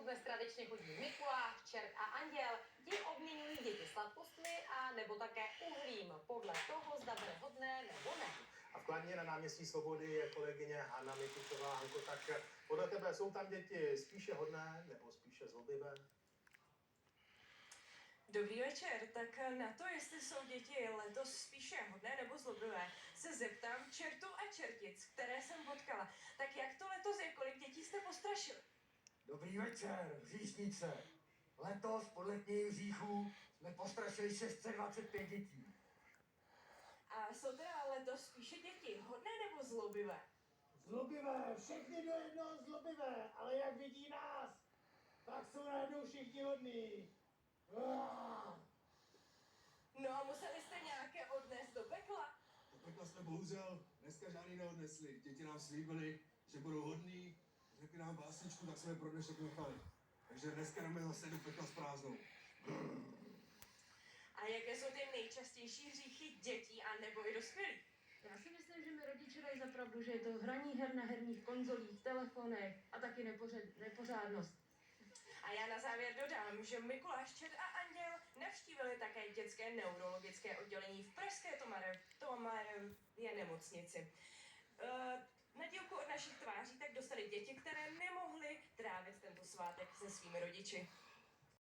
dnes tradičně chodí Mikuláš, čert a anděl. Ti obměňují děti sladkostmi a nebo také uhlím, podle toho, zda bude hodné nebo ne. A v Kladně na náměstí Svobody je kolegyně Hana Mikušová. Hanko, tak podle tebe jsou tam děti spíše hodné nebo spíše zlobivé? Dobrý večer, tak na to, jestli jsou děti letos spíše hodné nebo zlobivé, se zeptám čertů a čertic, které jsem potkala. Tak jak to letos je, kolik dětí jste postrašili? Dobrý večer, říšnice. Letos podle knihy Říchů jsme postrašili 625 dětí. A jsou teda letos spíše děti hodné nebo zlobivé? Zlobivé, všechny do jednoho zlobivé, ale jak vidí nás, tak jsou najednou všichni hodní. No a museli jste nějaké odnést do pekla? Do pekla jsme bohužel dneska žádný neodnesli. Děti nám slíbili, že budou hodní, řekli nám básničku, tak jsme je pro dnešek nechali. Takže dneska jdeme zase do pekla s prázdnou. A jaké jsou ty nejčastější hříchy dětí a nebo i dospělých? Já si myslím, že mi rodiče dají za pravdu, že je to hraní her na herních konzolích, telefonech a taky nepořádnost. A já na závěr dodám, že Mikuláš, čert a anděl navštívili také dětské neurologické oddělení v pražské Tomarově nemocnici. Na dílku od našich tváří tak dostali děti, které nemohly trávit tento svátek se svými rodiči.